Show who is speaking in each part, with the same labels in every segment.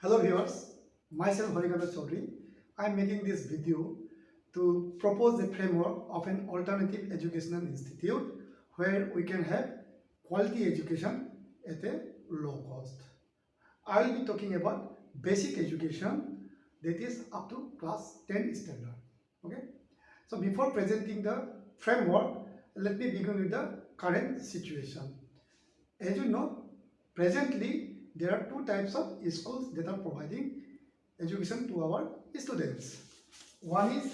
Speaker 1: Hello viewers, myself Harikanta Chaudhary. I am making this video to propose a framework of an alternative educational institute where we can have quality education at a low cost. I will be talking about basic education, that is up to class 10 standard. Okay. So before presenting the framework, let me begin with the current situation. As you know, presently there are two types of schools that are providing education to our students. One is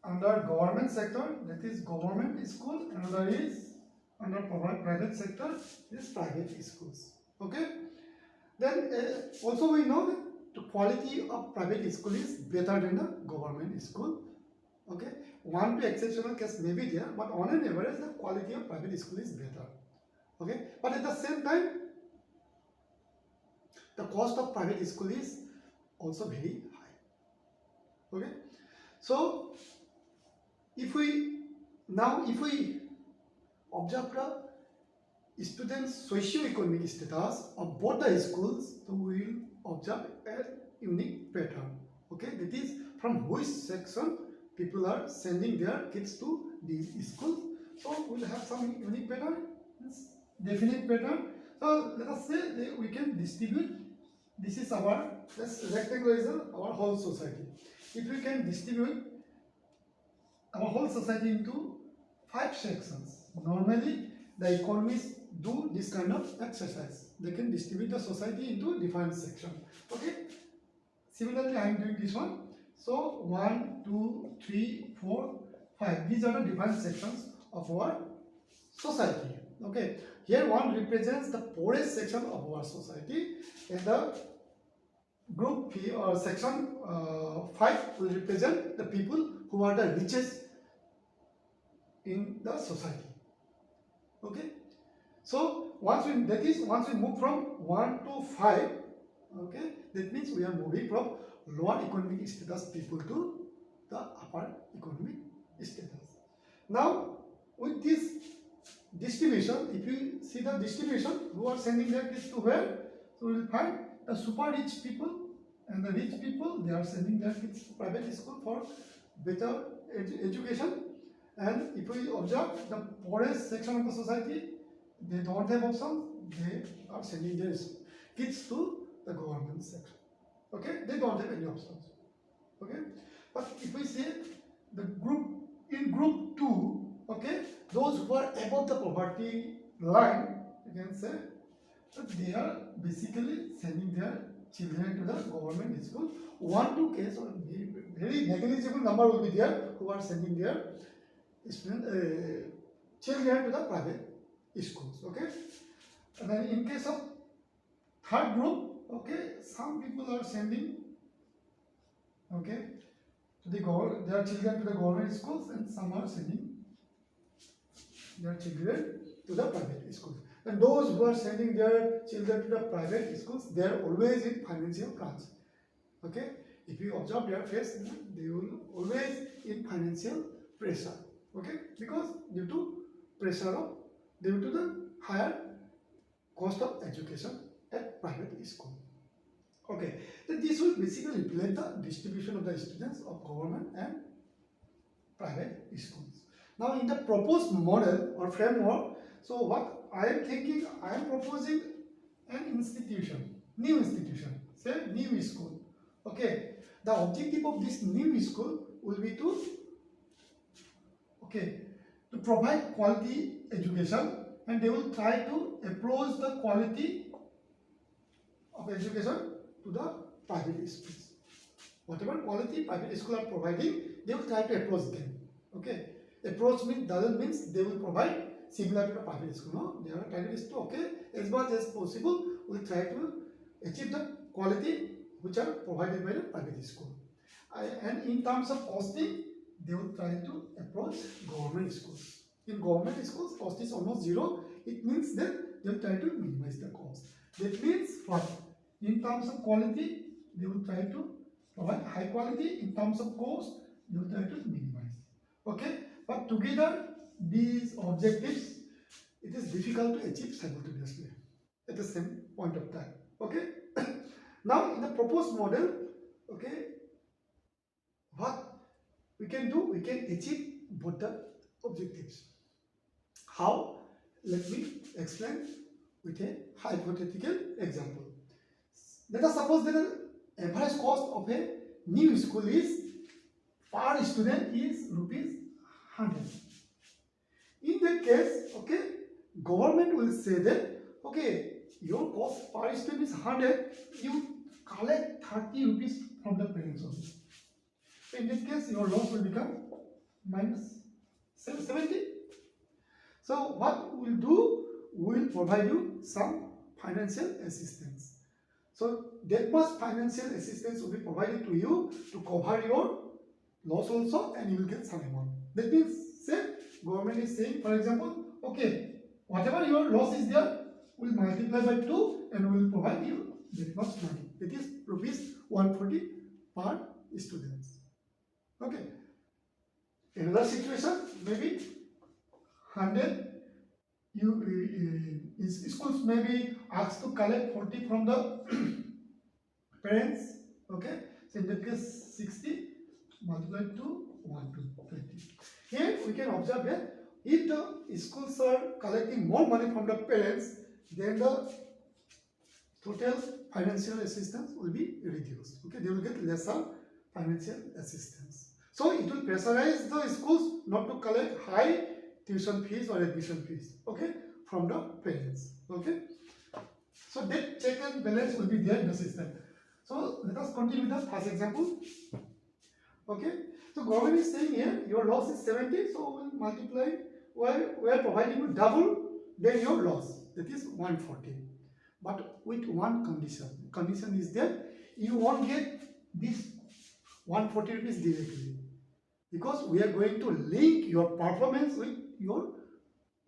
Speaker 1: under government sector, that is government school. Another is under private sector, is private schools. Okay. Then also we know that the quality of private school is better than the government school. Okay. One to exceptional case may be there, but on an average the quality of private school is better. Okay. But at the same time, the cost of private school is also very high. Okay. So if we observe the students' socio-economic status of both the schools, so we will observe a unique pattern. Okay, that is from which section people are sending their kids to these schools. So we will have some unique pattern, definite pattern. So let us say that we can distribute. This is our rectangle is our whole society. If we can distribute our whole society into 5 sections, normally the economists do this kind of exercise. They can distribute the society into different sections. Okay. Similarly, I am doing this one. So 1, 2, 3, 4, 5. These are the different sections of our society. Okay. Here one represents the poorest section of our society, and the group P or section 5 will represent the people who are the richest in the society. Okay. So once we move from 1 to 5, okay, that means we are moving from lower economic status people to the upper economic status. Now with this distribution, if you see the distribution, who are sending their kids to where? So we will find the super rich people and the rich people, they are sending their kids to private school for better education. And if we observe the poorest section of the society, they don't have options, they are sending their kids to the government section. Okay, they don't have any options. Okay, but if we say the group 2, okay, those who are above the poverty line, you can say that they are basically sending their children to the government school. 1 to case or very negligible number will be there who are sending their children to the private schools. Okay, and then in case of third group, okay, some people are sending, okay, to their children to the government schools, and some are sending their children to the private schools. And those who are sending their children to the private schools, they are always in financial crunch. Okay, if you observe their face, they will always in financial pressure. Okay, because due to the higher cost of education at private school. Okay, then this will basically reflect the distribution of the students of government and private schools. Now in the proposed model or framework, so what I am thinking, I am proposing an institution, new institution, say new school. Okay, the objective of this new school will be to provide quality education, and they will try to approach the quality of education to the private schools. Whatever quality private schools are providing, they will try to approach them. Okay, approach doesn't mean they will provide similar to the private school. No, they are trying to okay, as much as possible, we will try to achieve the quality which are provided by the private school. And in terms of costing, they will try to approach government schools. In government schools, cost is almost zero. It means that they will try to minimize the cost. That means what? In terms of quality, they will try to provide high quality. In terms of cost, they will try to minimize. Okay, but together these objectives, it is difficult to achieve simultaneously at the same point of time. Okay. Now in the proposed model, okay, what we can do, we can achieve both the objectives. How? Let me explain with a hypothetical example. Let us suppose that the average cost of a new school is per student is rupees 100. In that case, okay, government will say that, okay, your cost per student is 100, you collect 30 rupees from the parents only. So in that case, your loss will become minus 70. So what we will do, we will provide you some financial assistance. So that much financial assistance will be provided to you to cover your loss also, and you will get some amount. That means, say, government is saying, for example, okay, whatever your loss is there, we will multiply by 2 and we will provide you that much money. That is rupees 140 per students. Okay. Another situation, maybe 100. Schools may be asked to collect 40 from the parents. Okay. So in that case, 60 multiplied to 120. Here we can observe that if the schools are collecting more money from the parents, then the total financial assistance will be reduced. Okay, they will get lesser financial assistance. So it will pressurize the schools not to collect high tuition fees or admission fees, okay, from the parents. Okay, so that check and balance will be there in the system. So let us continue with the first example. Okay, so government is saying here your loss is 70, so we'll multiply, we are providing you double than your loss, that is 140. But with one condition. Condition is that you won't get this 140 rupees directly, because we are going to link your performance with your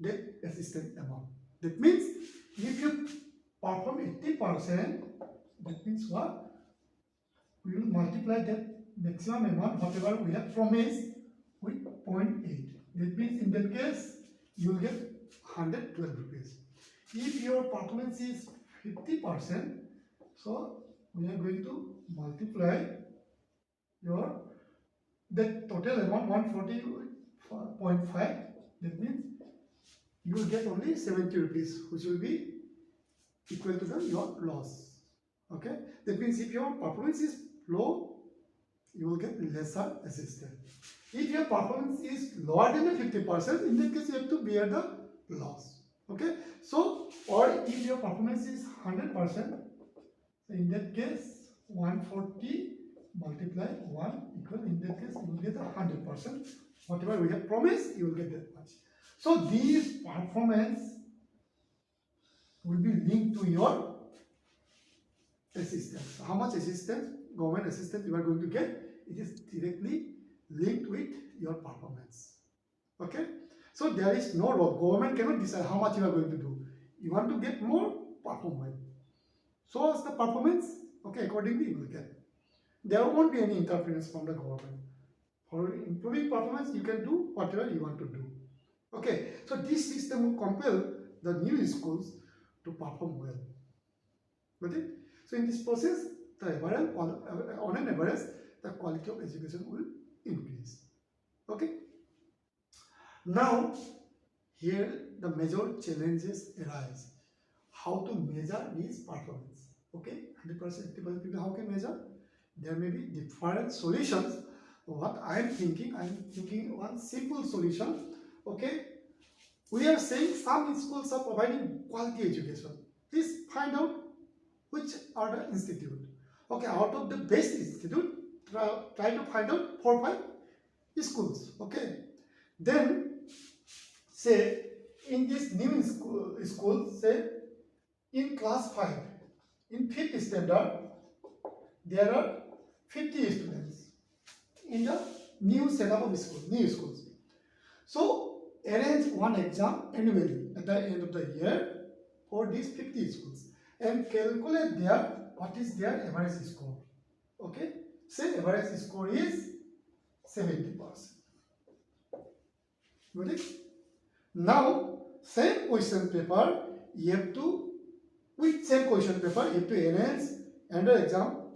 Speaker 1: debt assistance amount. That means if you perform 80%, that means what? We will multiply that maximum amount, whatever we have promised, with 0.8. That means in that case, you will get 112 rupees. If your performance is 50%, so we are going to multiply your that total amount 140.5. That means you will get only 70 rupees, which will be equal to your loss. Okay, that means if your performance is low, you will get lesser assistance. If your performance is lower than the 50%, in that case you have to bear the loss. Okay, so or if your performance is 100%, so in that case 140 multiply 1 equal, in that case you will get 100%. Whatever we have promised, you will get that much. So these performance will be linked to your assistance. How much assistance, government assistance you are going to get, it is directly linked with your performance. Okay, so there is no law. Government cannot decide how much you are going to do. You want to get more, perform well. So as the performance, okay, accordingly you will get. There won't be any interference from the government. For improving performance, you can do whatever you want to do. Okay, so this system will compel the new schools to perform well. Got it? So in this process, the average, on an average, the quality of education will increase. Okay. Now, here the major challenges arise. How to measure this performance? Okay, 100%, 80% people how can measure? There may be different solutions. What I am thinking one simple solution. Okay, we are saying some schools are providing quality education. Please find out which are the institute. Okay, out of the best institute, try to find out 4 or 5 schools. Okay, then say in this new school, say in class 5, in 5th standard, there are 50 students in the new setup of school, new schools. So arrange one exam annually at the end of the year for these 50 schools and calculate what is their average score. Okay, say average score is 70%. Got it? Now same question paper, you have to, with same question paper, you have to arrange another exam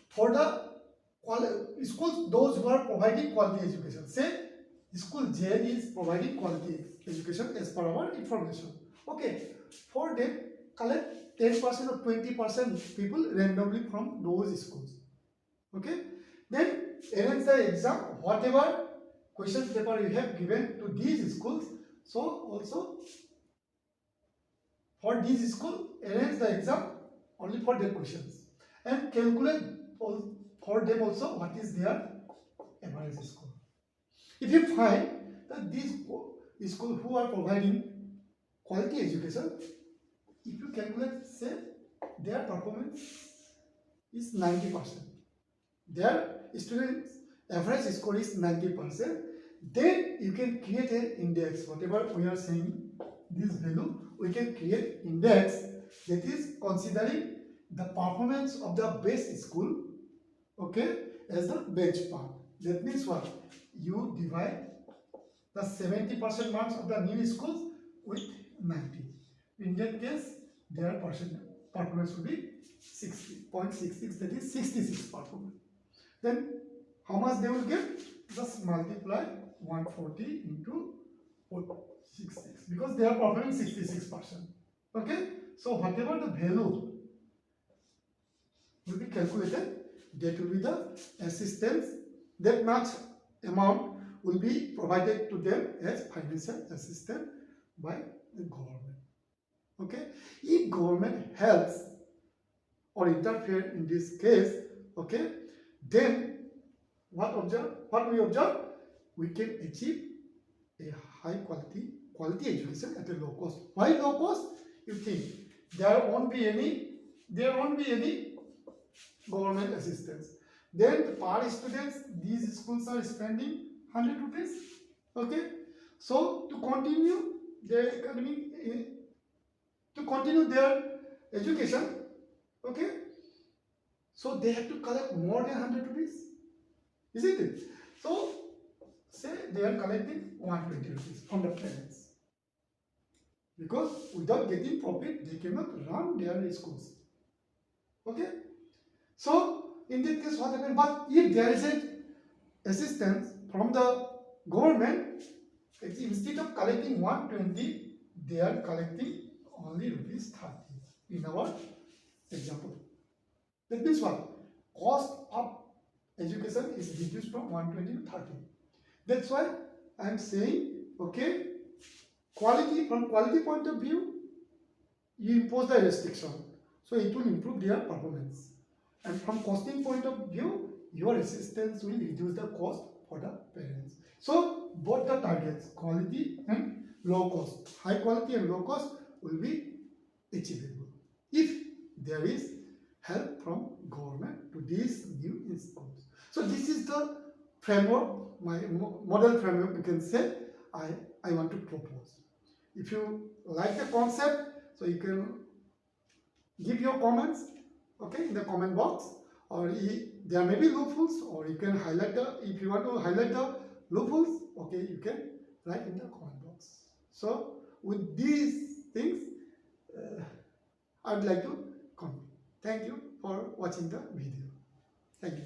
Speaker 1: for the schools, those who are providing quality education. Say school J is providing quality education as per our information. Okay, for them collect 10% or 20% people randomly from those schools. Okay, then arrange the exam, whatever questions paper you have given to these schools. So also for these school, arrange the exam only for their questions and calculate for them also what is their average score. If you find that these schools who are providing quality education, if you calculate, say their performance is 90%, their students average score is 90%, then you can create an index. Whatever we are saying, this value, we can create index that is considering the performance of the best school, okay, as the benchmark. That means what? You divide the 70% marks of the new schools with 90. In that case, their performance will be 60.66, that is 66 performance. Then how much they will get? Just multiply 140 into 66 because they are performing 66%. Okay, so whatever the value will be calculated, that will be the assistance. That much amount will be provided to them as financial assistance by the government. Okay, if government helps or interfere in this case, okay, then what we observe, we can achieve a high quality education at a low cost. Why low cost? You think there won't be any government assistance. Then per students, these schools are spending 100 rupees. Okay, so to continue their their education, okay, so they have to collect more than 100 rupees, isn't it? So say they are collecting 120 rupees from the parents, because without getting profit they cannot run their schools. Okay, so in this case what happens? But if there is an assistance from the government, instead of collecting 120, they are collecting only rupees 30 in our example. That means what? Cost of education is reduced from 120 to 30. That's why I am saying, okay, from quality point of view, you impose the restriction, so it will improve their performance. And from costing point of view, your assistance will reduce the cost for the parents. So both the targets, quality and low cost, high quality and low cost, will be achievable if there is help from government to these new schools. So this is the framework, my model framework, you can say, I want to propose. If you like the concept, so you can give your comments, okay, in the comment box, or there may be loopholes, or you can highlight if you want to highlight the loopholes, okay, you can write in the comment box. So with these things, I would like to complete. Thank you for watching the video. Thank you.